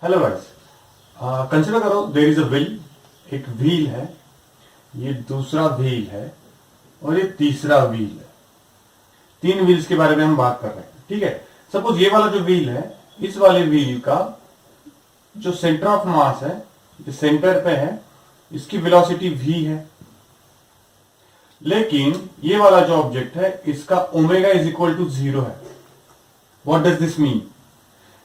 Hello guys, consider करो there is a wheel. एक wheel है, ये दूसरा व्हील है और ये तीसरा व्हील है। तीन व्हील्स के बारे में हम बात कर रहे हैं। ठीक है, सपोज ये वाला जो व्हील है, इस वाले व्हील का जो सेंटर ऑफ मास है, जो सेंटर पे है, इसकी वेलोसिटी v है। लेकिन ये वाला जो ऑब्जेक्ट है, इसका ओमेगा इज इक्वल टू 0 है। What does this mean?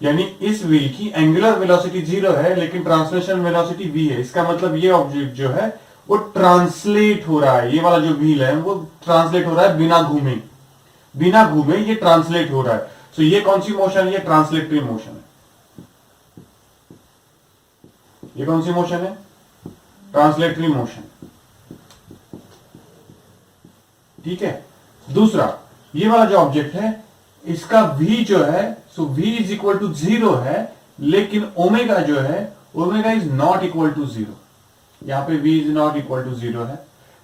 यानी इस व्हील की एंगुलर वेलोसिटी 0 है, लेकिन ट्रांसलेशन वेलोसिटी v है। इसका मतलब ये ऑब्जेक्ट जो है वो ट्रांसलेट हो रहा है। ये वाला जो व्हील है वो ट्रांसलेट हो रहा है बिना घूमे। बिना घूमे ये ट्रांसलेट हो रहा है। सो ये कौन सी मोशन है? ये ट्रांसलेटरी मोशन है। ये कौन सी मोशन है? Translatory motion. ठीक है। दूसरा, ये वाला जो ऑब्जेक्ट है, इसका v जो है, so v is equal to 0 है, लेकिन ओमेगा जो है, omega is not equal to 0। यहां पे v is not equal to 0 है,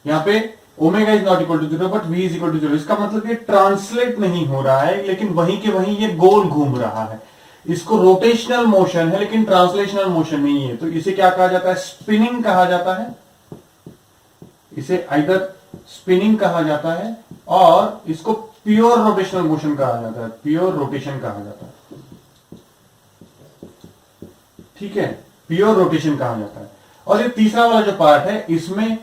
यहां पे omega is not equal to 0, but v is equal to 0। इसका मतलब ये ट्रांसलेट नहीं हो रहा है, लेकिन वहीं के वहीं ये गोल घूम रहा है। इसको रोटेशनल मोशन है, लेकिन ट्रांसलेशनल मोशन नहीं है। तो इसे क्या कहा जाता है? स्पिनिंग कहा जाता है। इसे आइदर स्पिनिंग कहा जाता है और इसको प्योर रोटेशनल मोशन कहा जाता है। प्योर रोटेशन कहा जाता है। ठीक है, प्योर रोटेशन कहा जाता है। और ये तीसरा वाला जो पार्ट है, इसमें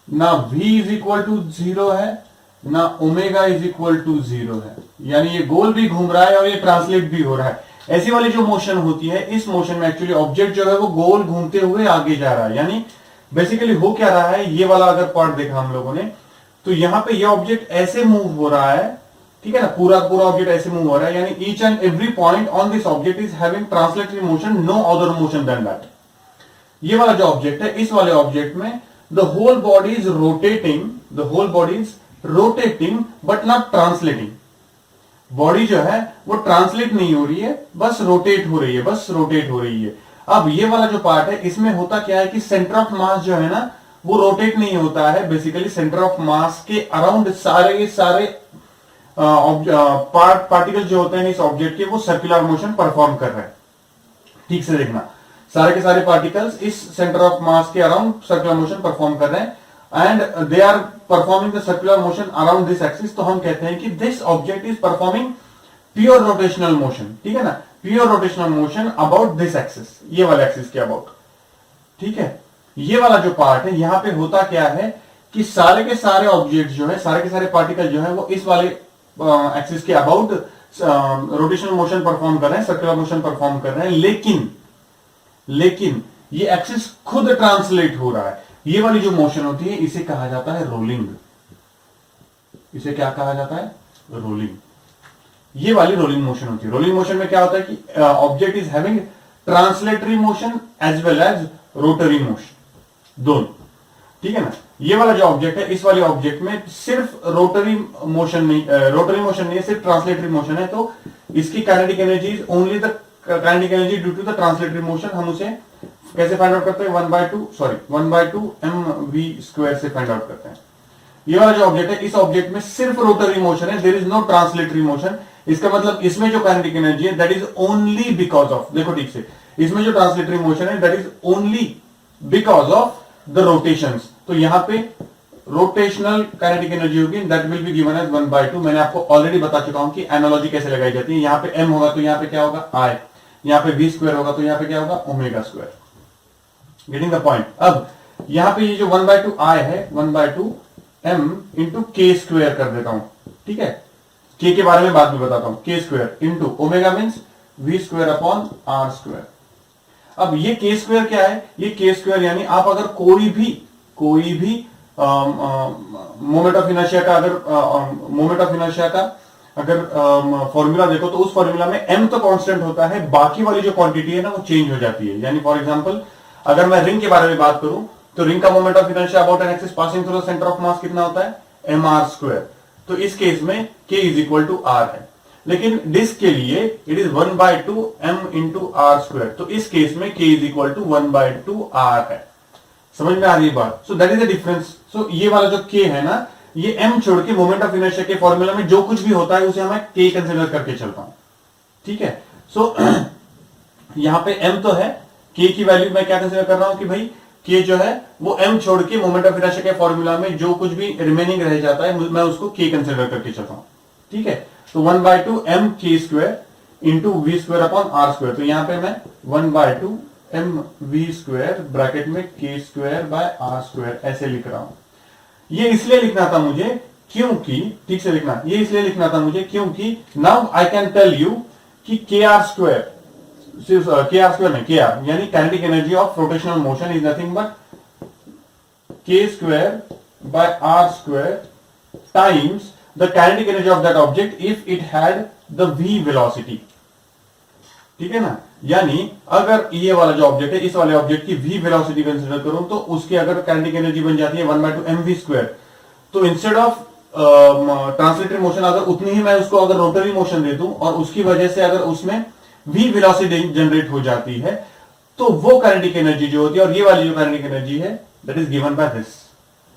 ना v इज इक्वल टू 0 है, ना ओमेगा इज इक्वल टू 0 है। यानी ये गोल भी घूम रहा है और ये ट्रांसलेट भी हो रहा है। ऐसी वाली जो मोशन होती है, इस मोशन में एक्चुअली ऑब्जेक्ट जो है वो गोल घूमते हुए आगे जा रहा है। यानी बेसिकली हो क्या रहा है, ये वाला अगर पार्ट देखा हम लोगों ने, तो यहां पे ये ऑब्जेक्ट ऐसे मूव हो रहा है। ठीक है ना, पूरा पूरा ऑब्जेक्ट ऐसे मूव हो रहा है। यानी each and every point on this object is having translatory motion, no other motion then that. ये वाला जो ऑब्जेक्ट है, इस वाले ऑब्जेक्ट में the whole body is rotating, the whole body is rotating but not translating. Body जो है वो ट्रांसलेट नहीं हो रही है, बस रोटेट हो रही है, बस रोटेट हो रही है। अब ये वाला जो पार्ट है, इसमें होता क्या है कि सेंटर ऑफ मास जो है ना, वो रोटेट नहीं होता है। बेसिकली सेंटर ऑफ मास के अराउंड सारे पार्टिकल जो होते हैं इस ऑब्जेक्ट के, वो सर्कुलर मोशन परफॉर्म कर रहे हैं। ठीक से देखना, सारे के सारे पार्टिकल्स इस सेंटर ऑफ मास के अराउंड सर्कुलर मोशन परफॉर्म कर रहे हैं, and they are performing the circular motion around this axis. तो हम कहते हैं कि this object is performing pure rotational motion. ठीक है ना, pure rotational motion about this axis, ये वाला एक्सिस के अबाउट। ठीक है, ये वाला जो पार्ट है, यहां पे होता क्या है कि सारे के सारे ऑब्जेक्ट जो है, सारे के सारे पार्टिकल जो है, वो इस वाले एक्सिस के अबाउट रोटेशनल मोशन परफॉर्म कर रहे हैं, सर्कुलर मोशन परफॉर्म कर रहे हैं। लेकिन ये एक्सिस खुद ट्रांसलेट हो रहा है। ये वाली जो मोशन होती है, इसे कहा जाता है रोलिंग। इसे क्या कहा जाता है? रोलिंग। ये वाली रोलिंग मोशन होती है। रोलिंग मोशन में क्या होता है कि object is having translatory motion as well as rotary motion, दोनों। ठीक है ना, ये वाला जो ऑब्जेक्ट है, इस वाले ऑब्जेक्ट में सिर्फ रोटरी मोशन नहीं है, सिर्फ ट्रांसलेटरी मोशन है। तो इसकी kinetic energy is only the kinetic energy due to the translatory motion. हम उसे कैसे फाइंड आउट करते हैं? 1/2 mv² से फाइंड आउट करते हैं। ये वाला जो ऑब्जेक्ट है, इस ऑब्जेक्ट में सिर्फ रोटरी मोशन है, there is no translatory motion. इसका मतलब इसमें जो काइनेटिक एनर्जी है, that is only because of, देखो ठीक से, इसमें जो ट्रांसलेटरी मोशन है, that is only because of the rotations. तो यहां पे रोटेशनल काइनेटिक एनर्जी होगी, that will be given as 1/2। मैंने आपको ऑलरेडी बता चुका हूं कि एनालॉजी कैसे लगाई जाती है। यहां पे m होगा तो यहां पे क्या होगा? I। यहां पे v² होगा तो यहां पे क्या होगा? ओमेगा²। Getting the point? अब यहां पे ये जो 1/2 I है, 1/2 m इंटू k² कर देता हूं। ठीक है, k के बारे में बाद में बताता हूं। k² into omega means v² upon r²। अब ये k² क्या है? ये k² यानी आप अगर कोई भी मोमेंट ऑफ इनर्शिया का अगर फॉर्मूला देखो, तो उस फॉर्मूला में m तो कांस्टेंट होता है, बाकी वाली जो क्वांटिटी है ना, वो चेंज हो जाती है। यानी फॉर एग्जांपल, अगर मैं रिंग के बारे में बात करूं, तो रिंग का moment of inertia about an axis passing through the centre of mass कितना होता है? mr²। तो इस केस में k is equal to r है। लेकिन डिस्क के लिए it is 1/2 m into r²। तो इस केस में k is equal to 1/2 r है। समझ में आ रही है बात? So that is the difference. So ये वाला जो k है ना, ये m छोड़ के मोमेंट ऑफ इनर्शिया के फॉर्मूला में जो कुछ भी होता है, उसे मैं k कंसीडर करके चलता हूं। ठीक है, सो यहां पे m तो है, k की वैल्यू मैं क्या कंसीडर कर रहा हूं कि भाई k जो है वो m छोड़ के मोमेंट ऑफ इनर्शिया के फॉर्मूला में जो कुछ भी रिमेनिंग रह जाता है मैं उसको k कंसीडर करके चल रहा हूं, ठीक है। तो 1/2 m k square into v square upon r square, तो यहां पे मैं 1/2 m v स्क्वायर ब्रैकेट में k square by are square ऐसे लिख रहा हूं। ये इसलिए लिखना था मुझे क्योंकि, ठीक से लिखना, ये इसलिए लिखना था मुझे क्योंकि now I can tell you कि के आर स्क्वायर, सिर्फ के आर स्क्वायर नहीं, के आर यानी kinetic energy of rotational motion is nothing but K square by are square times the kinetic energy of that object if it had the v velocity, ठीक है ना। यानी अगर ये वाला जो ऑब्जेक्ट है, इस वाले ऑब्जेक्ट की v वेलोसिटी कंसीडर करूं तो उसकी अगर काइनेटिक एनर्जी बन जाती है 1/2 mv स्क्वायर, तो इंस्टेड ऑफ ट्रांसलेटरी मोशन अगर उतनी ही मैं उसको अगर रोटरी मोशन दे दूं और उसकी वजह से अगर उसमें v वेलोसिटी जनरेट हो जाती है, तो वो काइनेटिक एनर्जी जो होती है और ये वाली जो काइनेटिक एनर्जी है that is given by this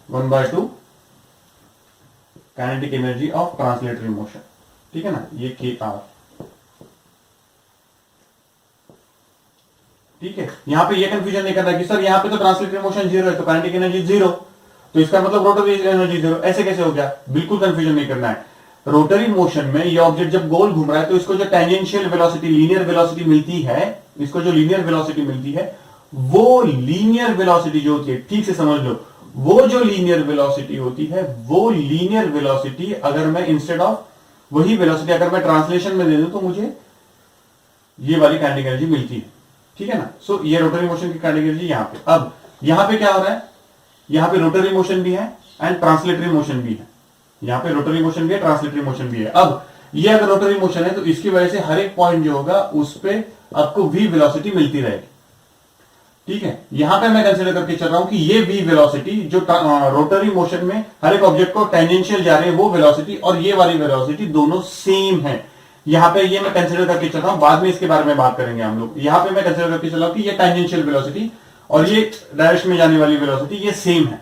1/2 kinetic energy of translatory motion, ठीक है ना, ये के आर, ठीक है। यहां पे ये कंफ्यूजन नहीं करना कि सर यहां पे तो ट्रांसलेटरी मोशन 0 है तो काइनेटिक एनर्जी 0, तो इसका मतलब रोटरी एनर्जी 0, ऐसे कैसे हो गया, बिल्कुल कंफ्यूजन नहीं करना है। रोटरी मोशन में ये ऑब्जेक्ट जब गोल घूम रहा है तो इसको जो टेंजेंशियल वेलोसिटी, लीनियर वेलोसिटी मिलती है, इसको जो लीनियर वेलोसिटी मिलती है, वो लीनियर वेलोसिटी जो होती है, ठीक से समझ लो, वो जो लीनियर वेलोसिटी होती है, वो लीनियर वेलोसिटी अगर मैं इंस्टेड ऑफ वही वेलोसिटी अगर मैं ट्रांसलेशन में दे दूं तो मुझे ये वाली काइनेटिक एनर्जी मिलती है, ठीक है ना। सो ये रोटरी मोशन की काइनेटिक एनर्जी यहां पे। अब यहां पे क्या हो रहा है, यहां पे रोटरी मोशन भी है एंड ट्रांसलेटरी मोशन भी है, यहां पे रोटरी मोशन भी है, ट्रांसलेटरी मोशन भी है। अब ये अगर रोटरी मोशन है तो इसकी वजह से हर एक पॉइंट जो होगा उस पे आपको v वेलोसिटी मिलती रहेगी, ठीक है। यहां पे मैं कंसीडर करके चल रहा हूं कि ये v वेलोसिटी जो रोटरी मोशन में हर एक ऑब्जेक्ट को टेंजेंशियल जा रही है वो वेलोसिटी और ये वाली वेलोसिटी दोनों सेम है। यहां पे ये मैं कंसीडर करके चल रहा हूं, बाद में इसके बारे में बात करेंगे हम लोग। यहां पे मैं कंसीडर करके चल रहा हूं कि ये टेंजेंशियल वेलोसिटी और ये डायरेक्शन में जाने वाली वेलोसिटी ये सेम है।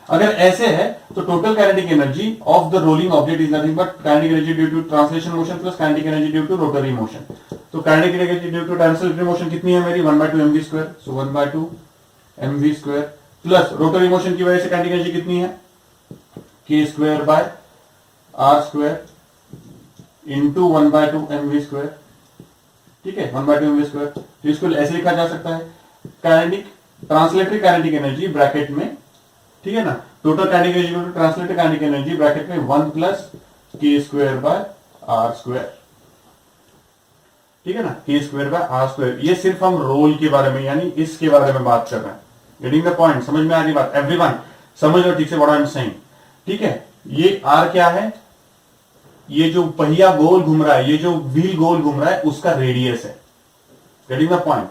अगर ऐसे है तो total kinetic energy of the rolling object is nothing but kinetic energy due to translation motion plus kinetic energy due to rotary motion. तो kinetic energy due to translatory motion कितनी है मेरी 1/2 mv square, so 1/2 mv square plus rotary motion की वजह से kinetic energy कितनी है k square by r square into 1/2 mv square, ठीक है, 1/2 mv स्क्वायर। तो इसको ऐसे लिखा जा सकता है kinetic translatory kinetic energy bracket में, ठीक है ना, total kinetic energy translated kinetic energy bracket में 1 plus k square by r square, ठीक है ना, k square by r square. ये सिर्फ हम रोल के बारे में यानी इसके बारे में बात कर रहे हैं। गेटिंग द पॉइंट, समझ में आ रही बात, एवरीवन समझ लो ठीक से व्हाट आई एम सेइंग, ठीक है। ये r क्या है, ये जो पहिया गोल घूम रहा है, ये जो व्हील गोल घूम रहा है उसका रेडियस है। गेटिंग द पॉइंट,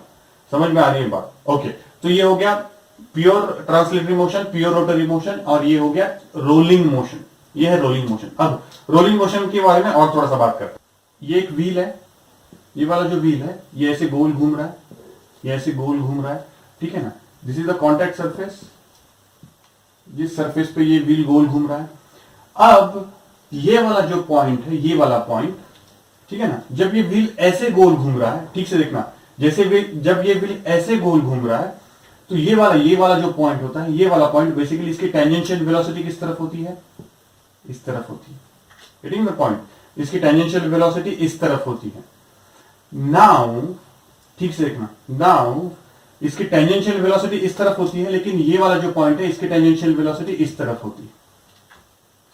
समझ में आ रही है बात, ओके। तो ये हो गया pure translatory motion, pure rotary motion, और ये हो गया रोलिंग मोशन, ये है रोलिंग मोशन। अब रोलिंग मोशन के बारे में और थोड़ा सा बात करते हैं। ये एक व्हील है, ये वाला जो व्हील है ये ऐसे गोल घूम रहा है, ये ऐसे गोल घूम रहा है, ठीक है ना। This is the contact surface, जिस सरफेस पे ये व्हील गोल घूम रहा है। अब ये वाला जो पॉइंट है, ये वाला पॉइंट, ठीक है ना, जब ये व्हील ऐसे गोल घूम रहा है, ठीक से देखना, जैसे जब ये व्हील ऐसे गोल घूम रहा है तो ये वाला जो पॉइंट होता है, ये वाला पॉइंट बेसिकली इसकी टेंजेंशियल वेलोसिटी किस तरफ होती है, इस तरफ होती है। गेटिंग द पॉइंट, इसकी टेंजेंशियल वेलोसिटी इस तरफ होती है। नाउ ठीक से देखना, नाउ इसकी टेंजेंशियल वेलोसिटी इस तरफ होती है, लेकिन ये वाला जो पॉइंट है इसकी टेंजेंशियल वेलोसिटी इस तरफ होती है।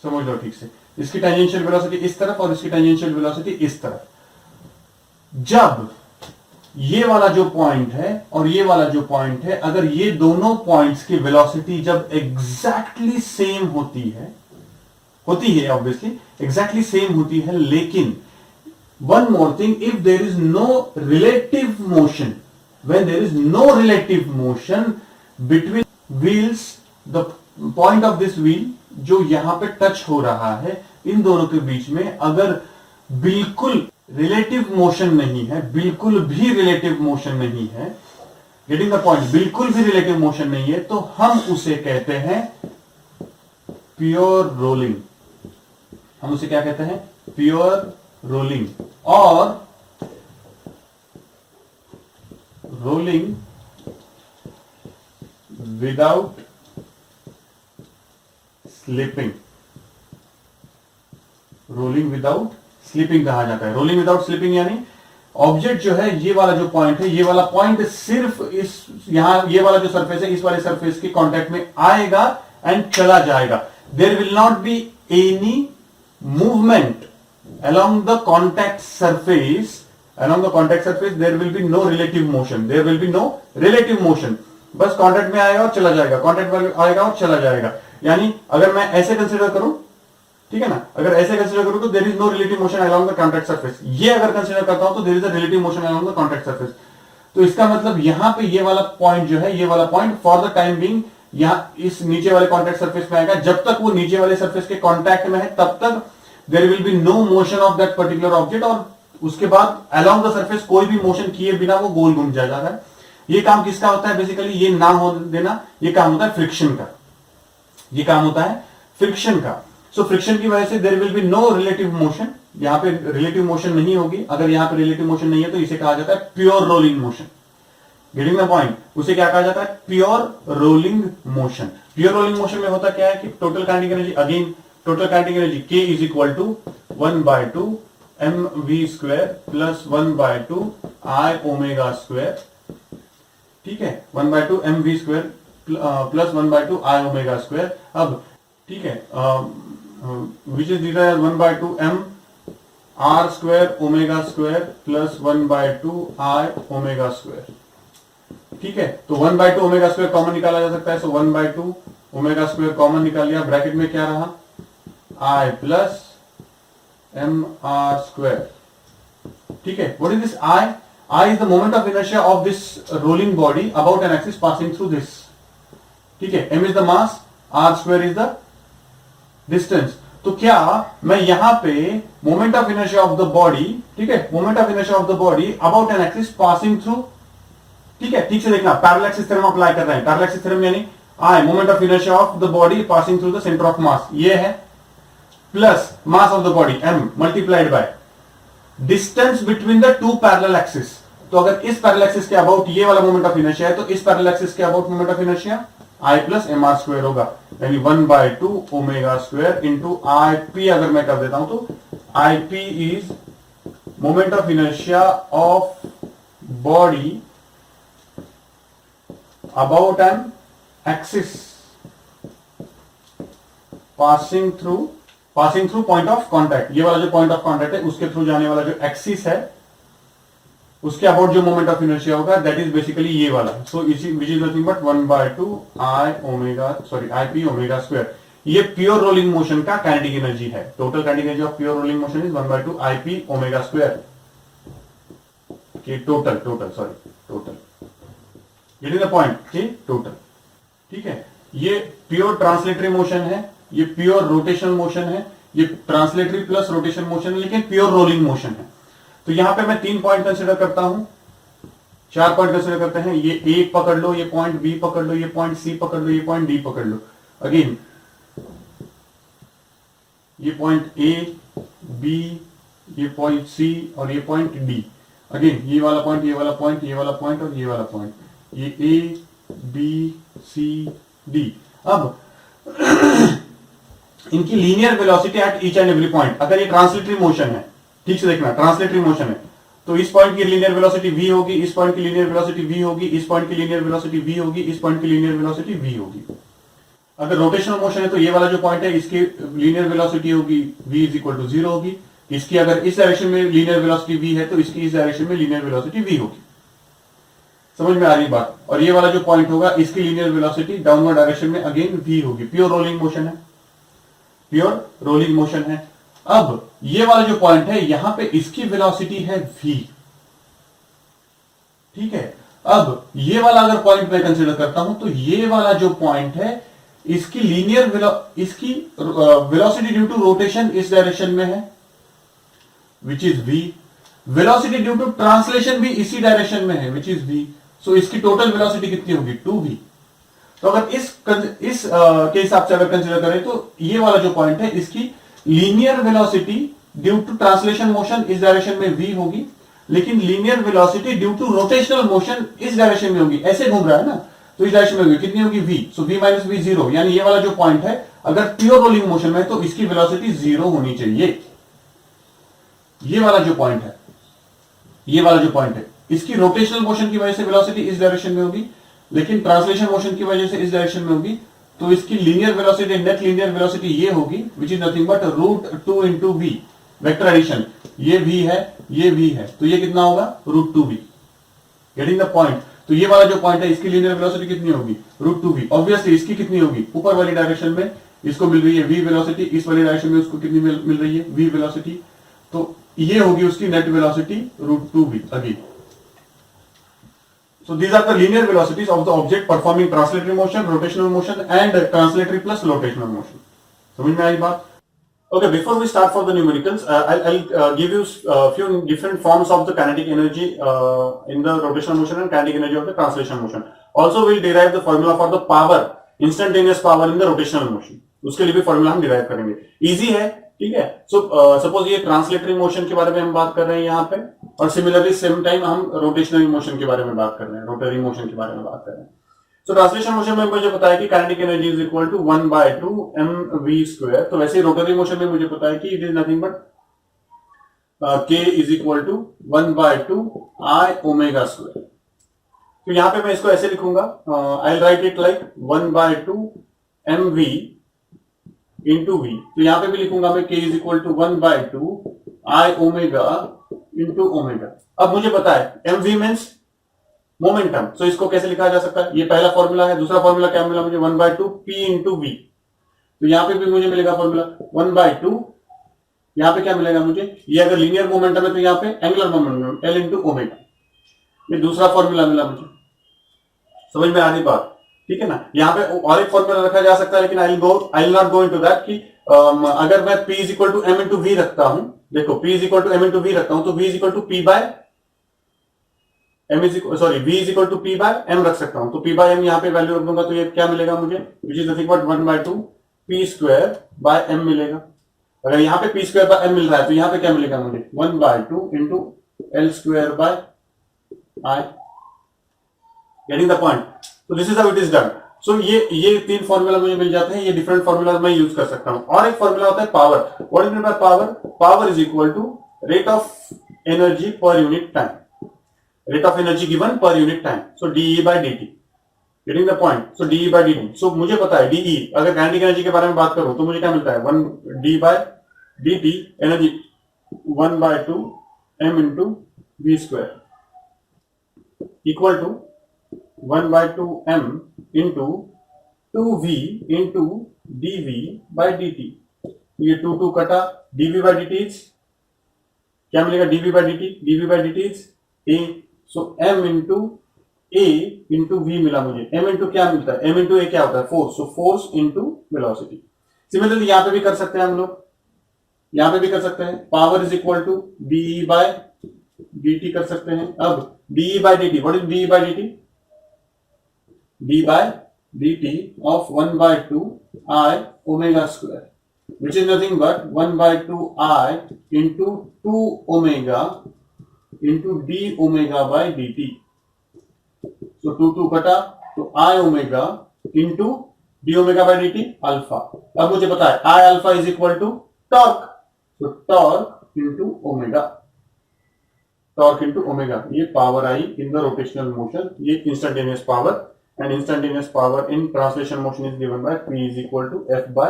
समझ लो ठीक से, इसकी टेंजेंशियल वेलोसिटी इस तरफ और इसकी टेंजेंशियल वेलोसिटी इस तरफ। जब ये वाला जो पॉइंट है और ये वाला जो पॉइंट है, अगर ये दोनों पॉइंट्स की वेलोसिटी जब एग्जैक्टली सेम होती है ऑब्वियसली एग्जैक्टली सेम होती है, लेकिन one more thing, if there is no relative motion, when there is no relative motion between wheels, the point of this wheel जो यहां पे टच हो रहा है, इन दोनों के बीच में अगर बिल्कुल रिलेटिव मोशन नहीं है, बिल्कुल भी रिलेटिव मोशन नहीं है, गेटिंग द पॉइंट, बिल्कुल भी रिलेटिव मोशन नहीं है, तो हम उसे कहते हैं प्योर रोलिंग। हम उसे क्या कहते हैं, प्योर रोलिंग। और rolling without slipping, rolling without slipping कहा जाता है। रोलिंग विदाउट स्लिपिंग यानी ऑब्जेक्ट जो है, ये वाला जो पॉइंट है, ये वाला पॉइंट सिर्फ इस यहां ये वाला जो सरफेस है, इस वाले सरफेस के कांटेक्ट में आएगा एंड चला जाएगा। There will not be any movement along the contact surface, there will be no relative motion, बस कांटेक्ट में आएगा और चला जाएगा, कांटेक्ट में आएगा और चला जाएगा। यानी अगर मैं ऐसे कंसीडर करूं, ठीक है ना, अगर ऐसे कंसीडर करूं तो there is no relative motion along the contact surface. ये अगर कंसीडर करता हूं तो there is a relative motion along the contact surface. तो इसका मतलब यहां पे ये वाला पॉइंट जो है, ये वाला point for the time being यहां इस नीचे वाले कॉन्टैक्ट सरफेस में आएगा। जब तक वो नीचे वाले सरफेस के कॉन्टैक्ट में है तब तक there will be no motion of that particular object, और उसके बाद अलोंग द सरफेस कोई भी मोशन किए बिना वो गोल घूम जाता है। ये काम किसका होता है? बेसिकली ये नाम हो देना, ये काम होता है फ्रिक्शन का, ये काम होता है फ्रिक्शन का। सो फ्रिक्शन की वजह से there will be no relative motion, यहां पे रिलेटिव मोशन नहीं होगी। अगर यहां पे रिलेटिव मोशन नहीं है तो इसे कहा जाता है pure rolling motion. Getting the point? उसे क्या कहा जाता है? Pure rolling motion. Pure rolling motion में होता क्या है कि total kinetic energy, again total kinetic energy K is equal to 1/2 mv² plus 1/2 I omega square, ठीक है, 1/2 mv² plus 1/2 I omega square. अब ठीक है, विच इज दिया 1/2 m r square omega square plus 1/2 I omega square, ठीक है। तो 1/2 omega square common निकाला जा सकता है। सो 1/2 ओमेगा स्क्वायर कॉमन निकाल लिया, ब्रैकेट में क्या रहा? I plus M R square, ठीक है। What is this I? I is the moment of inertia of this rolling body about an axis passing through this, ठीक है। m is the mass, r square is the distance। तो क्या मैं यहां पे moment of inertia of the body, ठीक है, moment of inertia of the body about an axis passing through, ठीक है, ठीक से देखना, पैरेलल एक्सिस थ्योरम अप्लाई कर रहे हैं। पैरेलल एक्सिस थ्योरम यानी I moment of inertia of the body passing through the centre of मास, ये है, plus mass of the body m multiplied by distance between the two parallel axis. तो अगर इस parallel axis के about ये वाला moment of inertia है तो इस पैरेलल एक्सिस के about moment of inertia I plus M R square होगा, यानी 1/2 omega square into I P. अगर मैं कर देता हूं तो आई पी is moment of inertia of body about an axis passing through point of contact. ये वाला जो पॉइंट ऑफ कॉन्टैक्ट है उसके थ्रू जाने वाला जो एक्सिस है उसके अबाउट जो मोमेंट ऑफ इनर्शिया होगा दैट इज बेसिकली ये वाला। सो इसी विच is nothing but 1/2 I P omega square. ये प्योर रोलिंग मोशन का काइनेटिक एनर्जी है। Total kinetic energy of pure rolling motion is 1/2 I P omega square. Total getting the point, total, ठीक है। ये pure translatory motion है, ये pure rotational motion है, ये ट्रांसलेटरी प्लस रोटेशन मोशन है, लेकिन प्योर रोलिंग मोशन है। तो यहां पे मैं 3 पॉइंट कंसीडर करता हूं, 4 पॉइंट कंसीडर करते हैं। ये ए पकड़ लो, ये पॉइंट बी पकड़ लो, ये पॉइंट सी पकड़ लो, ये पॉइंट डी पकड़ लो। अगेन ये पॉइंट ए बी, ये पॉइंट सी और ये पॉइंट डी। अगेन ये वाला पॉइंट, ये वाला पॉइंट, ये वाला पॉइंट और ये वाला पॉइंट, ये ए बी सी डी। अब इनकी linear velocity at each and every point, अगर ये ट्रांसलेटरी मोशन है, ठीक से देखना, ट्रांसलेटरी मोशन है, तो इस पॉइंट की लीनियर वेलोसिटी v होगी, इस पॉइंट की लीनियर वेलोसिटी v होगी, इस पॉइंट की लीनियर वेलोसिटी v होगी, इस पॉइंट की लीनियर वेलोसिटी v होगी। अगर रोटेशनल मोशन है तो ये वाला जो पॉइंट है इसकी लीनियर वेलोसिटी होगी v इज इक्वल टू 0 होगी। इसकी अगर इस डायरेक्शन में लीनियर वेलोसिटी v है तो इसकी इस डायरेक्शन में लीनियर वेलोसिटी v होगी। समझ में आ रही बात? और ये वाला जो पॉइंट होगा इसकी लीनियर वेलोसिटी डाउनवर्ड डायरेक्शन में अगेन v होगी। प्योर रोलिंग मोशन है, प्योर रोलिंग मोशन है। अब ये वाला जो पॉइंट है यहां पे इसकी वेलोसिटी है v, ठीक है। अब ये वाला अगर पॉइंट मैं कंसीडर करता हूं तो ये वाला जो पॉइंट है इसकी इसकी वेलोसिटी ड्यू टू रोटेशन इस डायरेक्शन में है which is v। Velocity due to translation भी इसी डायरेक्शन में है विच इज v। सो इसकी टोटल वेलोसिटी कितनी होगी? 2v। तो अगर इस के हिसाब से अगर कंसीडर करें तो ये वाला जो पॉइंट है इसकी linear velocity due to translation motion इस डायरेक्शन में v होगी। लेकिन linear velocity due to rotational motion इस डायरेक्शन में होगी, ऐसे घूम रहा है ना, तो इस डायरेक्शन में होगी, कितनी होगी v, सो v माइनस v जीरो, यानी ये वाला जो पॉइंट है अगर प्योर रोलिंग मोशन में है तो इसकी वेलोसिटी जीरो होनी चाहिए। ये वाला जो पॉइंट है, ये वाला जो पॉइंट है, इसकी रोटेशनल मोशन की वजह से वेलोसिटी इस डायरेक्शन में होगी, लेकिन ट्रांसलेशन मोशन की वजह से इस डायरेक्शन में होगी, तो इसकी linear velocity, net linear velocity ये होगी, which is nothing but √2 into v, vector addition, ये v है, ये v है, तो ये कितना होगा √2v। Getting the point? तो ये वाला जो पॉइंट है इसकी लीनियर वेलोसिटी कितनी होगी √2v। ऑब्वियसली इसकी कितनी होगी, ऊपर वाली डायरेक्शन में इसको मिल रही है v वेलोसिटी, इस वाली डायरेक्शन में उसको कितनी मिल रही है v वेलोसिटी, तो ये होगी उसकी net velocity √2v again. So these are the linear velocities of the object performing translatory motion, rotational motion and translatory plus rotational motion. समझ में आई बात? Okay, before we start for the numericals, I'll give you a few different forms of the kinetic energy in the rotational motion and kinetic energy of the translation motion. Also, we'll derive the formula for the power, instantaneous power in the rotational motion. उसके लिए भी formula हम derive करेंगे, easy है, ठीक है। So suppose ये translatory motion के बारे में हम बात कर रहे हैं यहाँ पे, और सिमिलरली सेम टाइम हम रोटेशनल मोशन के बारे में बात कर रहे हैं, रोटरी मोशन के बारे में बात कर रहे हैं। सो ट्रांसलेशन मोशन में मुझे पता है कि kinetic energy is equal to 1/2 mv², तो वैसे रोटरी मोशन में मुझे पता है कि it is nothing but k is equal to 1/2 I⍵²। तो यहाँ पे मैं इसको ऐसे लिखूंगा, I will write it like 1/2 mv into v, तो यहां पे भी लिखूंगा मैं k is equal to 1/2 I⍵ into omega. अब मुझे पता है mv मीन्स मोमेंटम, सो इसको कैसे लिखा जा सकता है, ये पहला फॉर्मूला है। दूसरा फॉर्मूला क्या मिला मुझे, 1/2 p इंटू v, तो यहां पे भी मुझे मिलेगा फॉर्मूला 1/2, यहां पे क्या मिलेगा मुझे, ये अगर लीनियर मोमेंटम है तो यहां पे angular momentum l into omega, ये दूसरा फॉर्मूला मिला मुझे। समझ में आ रही बात, ठीक है ना। यहाँ पे और एक फॉर्मूला रखा जा सकता है, लेकिन I will not go into that, कि अगर मैं p is equal to m into v रखता हूं, देखो p is equal to m into v रखता हूं, तो v is equal to p by m is equal, sorry v is equal to p by m रख सकता हूं, तो p बाय m यहाँ पे वैल्यू रख दूंगा, तो ये क्या मिलेगा मुझे, which is nothing but 1/2 p² by m मिलेगा। अगर यहाँ पे p² बाय m मिल रहा है तो यहाँ पे क्या मिलेगा मुझे, 1/2 into l² by I। Getting the point? तो this is how it is done. So ये तीन फॉर्मूला मुझे मिल जाते हैं, ये डिफरेंट फॉर्मूला मैं यूज कर सकता हूं। और एक फॉर्मूला होता है power. What is mean by power? Power is equal to rate of energy per unit time, rate of energy given per unit time, so dE by dt। Getting the point? So dE by dt, so मुझे पता है dE, अगर kinetic energy के बारे में बात करूं तो मुझे क्या मिलता है, 1d बाय dt एनर्जी 1/2 m into v² equal to 1/2 m into 2v into dv by dt। ये 2 कटा, dv बाई dt क्या मिलेगा, dv by dt, dv by dt is a, so m into a into v मिला मुझे। m into क्या मिलता है, m into a क्या होता है, force, so force into velocity. Similarly यहां पे भी कर सकते हैं हम लोग, यहां पे भी कर सकते हैं, power is equal to dE by dt कर सकते हैं। अब dE by dt, what is dE by dt, d by dt of 1/2 I⍵², which is nothing but 1/2 I into 2 omega into d omega by dt. So 2 कटा, तो I omega into d omega by dt alpha. अब मुझे पता है I alpha is equal to torque, तो torque into omega, torque into omega, ये power I in the rotational motion, ये instantaneous power. And instantaneous power in translation motion is given by P is equal to F by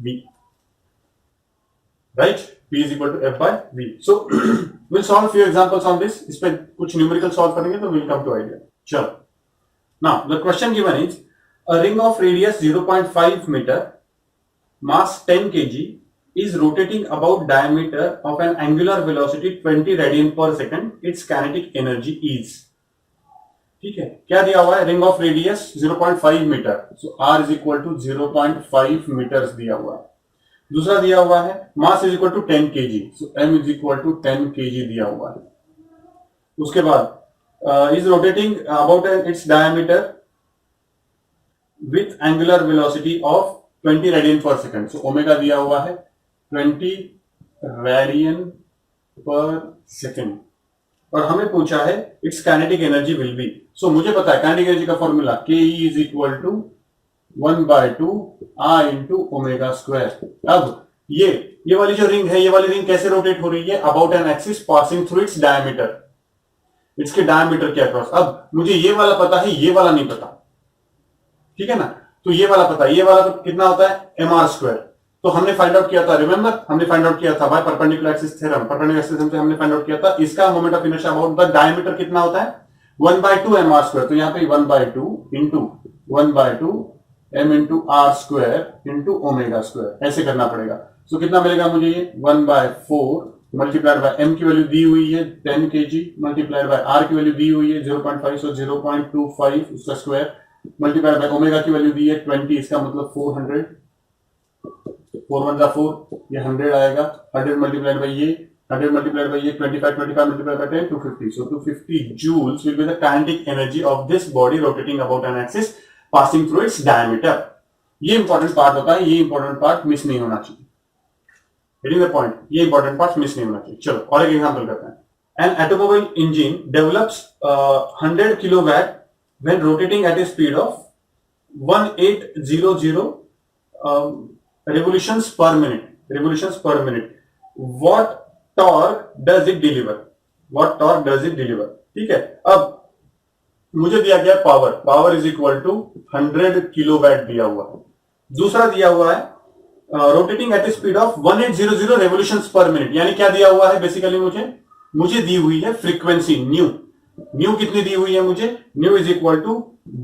V. Right? P is equal to F by V. So we'll solve few examples on this. इस पे कुछ numerical solve करेंगे तो we'll come to idea. चलो. Now the question given is a ring of radius 0.5 meter, mass 10 kg, is rotating about diameter of an angular velocity 20 radian per second. Its kinetic energy is, ठीक है, क्या दिया हुआ है, ring of radius 0.5 meter, so r is equal to 0.5 meters दिया हुआ है। दूसरा दिया हुआ है mass is equal to 10 kg, so m is equal to 10 kg दिया हुआ है। उसके बाद is rotating about its diameter with angular velocity of 20 radian per second, so omega दिया हुआ है 20 रेडियन पर सेकंड। और हमें पूछा है it's kinetic energy will be. So मुझे पता है काइनेटिक एनर्जी का formula K is equal to 1/2 I into omega square. अब ये वाली जो रिंग है, ये वाली रिंग कैसे रोटेट हो रही है? About an axis passing through its diameter, इसके डायमीटर के अक्रॉस। अब मुझे ये वाला पता है, ये वाला नहीं पता, ठीक है ना। तो ये वाला पता है, ये वाला कितना होता है? mr square. तो हमने फाइंड आउट किया था, रिमेंबर हमने फाइंड आउट किया था by perpendicular axis theorem. Perpendicular axis theorem से हमने फाइंड आउट किया था इसका moment of inertia about the diameter कितना होता है? 1/2 mr स्क्वायर। तो यहां पे 1/2 into 1/2 m into R square into omega square, ऐसे करना पड़ेगा। सो कितना मिलेगा मुझे? ये 1/4 मल्टीप्लाइड बाय m की वैल्यू दी हुई है 10 kg, मल्टीप्लाइड बाय r की वैल्यू दी हुई है 0.5, सो 0.25 उसका स्क्वायर, मल्टीप्लाइड बाय ओमेगा की वैल्यू दी है 20, इसका मतलब 400, 4 1 4, ये 100 आएगा। 100 मल्टीप्लाइड बाय ये 100 मल्टीप्लाइड बाय ये 25 multiplied by 10 250। So 250 joules will be the kinetic energy of this body rotating about an axis passing through its diameter। ये इंपॉर्टेंट पार्ट होता है, ये इंपॉर्टेंट पार्ट मिस नहीं होना चाहिए। Getting the point? ये इंपॉर्टेंट पार्ट मिस नहीं होना चाहिए। चलो और एक एग्जांपल करते हैं। An automobile engine develops 100 kilowatt when rotating at a speed of 1800 revolutions per minute। What torque does it deliver? ठीक है। अब मुझे दिया गया power is equal to 100 kilowatt दिया हुआ है। दूसरा दिया हुआ है rotating at a speed of 1800 revolutions per minute. यानी क्या दिया हुआ है? बेसिकली मुझे दी हुई है फ्रीक्वेंसी न्यू कितनी दी हुई है मुझे? Nu is equal to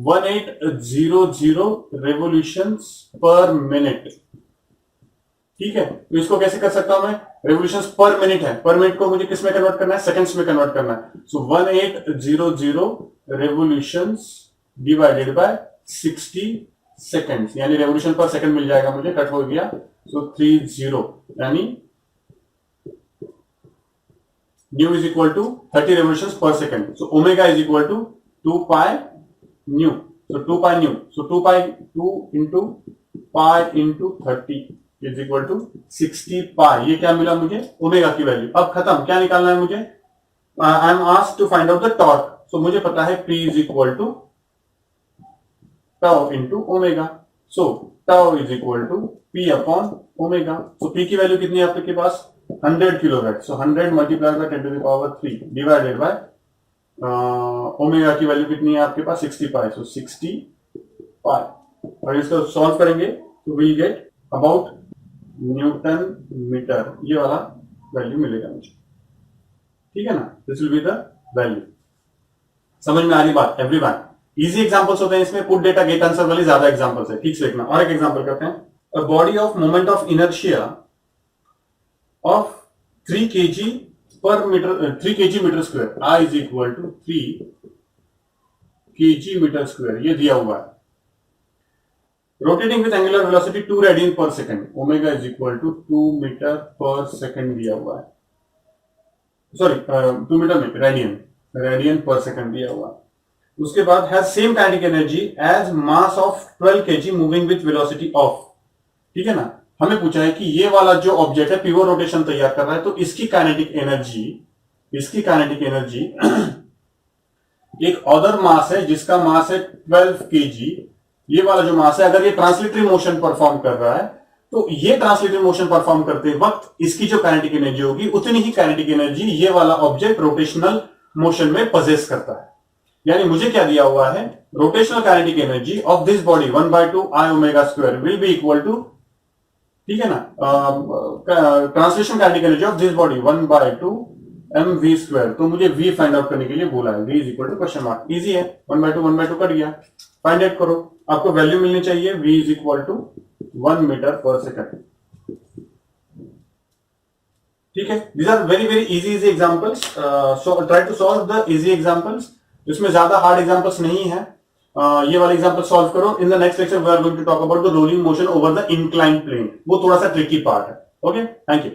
1800 revolutions per minute. ठीक है, तो इसको कैसे कर सकता हूं मैं? रेवोल्यूशंस पर मिनट है, पर मिनट को मुझे किस में कन्वर्ट करना है? सेकंड्स में कन्वर्ट करना है। So 1800 revolutions divided by 60 seconds, यानी रेवोल्यूशन पर सेकंड मिल जाएगा मुझे, कट हो गया। सो 30 यानी nu is equal to 30 revolutions per second. So omega is equal to 2 pi nu. So 2 pi nu, so 2 pi 2 into pi into 30 is equal to 60 pi. ये क्या मिला मुझे? ओमेगा की वैल्यू। अब खत्म, क्या निकालना है मुझे? I am asked to find out the torque. So मुझे पता है P is equal to tau into omega. So tau is equal to P upon omega. So P की वैल्यू कितनी है आपके पास? 100 kilowatt. So 100 multiplied by 10 to the power 3 divided by omega की value कितनी है आपके पास? 60 पाई। सो 60 पाई। और इसको सॉल्व करेंगे तो we get about Newton meter, ये वाला वैल्यू मिलेगा मुझे। ठीक है ना? This will be the value. समझ में आ रही बात एवरीवन? इजी एग्जांपल्स होते हैं इसमें, पुट डेटा गेट आंसर वाली ज्यादा एग्जांपल्स है। ठीक से देखना। और एक एग्जांपल करते हैं। A body of moment of inertia of 3 kg per metre 3 kg metre square, I is equal to 3 kg metre square, ये दिया हुआ है। Rotating with angular velocity 2 radian per second, omega is equal to 2 metre per second दिया हुआ है। Sorry 2 metre में radian per second दिया हुआ है। उसके बाद has same kinetic energy as mass of 12 kg moving with velocity of. ठीक है ना? हमें पूछा है कि ये वाला जो ऑब्जेक्ट है पिवोट रोटेशन तैयार कर रहा है, तो इसकी काइनेटिक एनर्जी एक अदर मास है जिसका मास है 12 kg। ये वाला जो मास है, अगर ये ट्रांसलेटरी मोशन परफॉर्म कर रहा है, तो ये ट्रांसलेटरी मोशन परफॉर्म करते वक्त इसकी जो काइनेटिक एनर्जी होगी उतनी ही काइनेटिक एनर्जी ये वाला ऑब्जेक्ट रोटेशनल मोशन में पजेस करता है। यानी मुझे क्या दिया हुआ है? Rotational kinetic energy of this body 1/2 I omega square will be equal to, ठीक है ना, translation kinetic energy of this body 1/2 mv square. तो मुझे v फाइंड आउट करने के लिए बोला है, v is equal to question mark. Easy है, 1/2 कट गया, फाइंड आउट करो। आपको वैल्यू मिलनी चाहिए v is equal to 1 meter per second. ठीक है, these are very very easy examples. So try to solve the easy examples, इसमें ज्यादा हार्ड एग्जांपल्स नहीं है। ये वाला एग्जांपल सॉल्व करो। In the next lecture we are going to talk about the rolling motion over the inclined plane. वो थोड़ा सा ट्रिकी पार्ट है। Okay, thank you.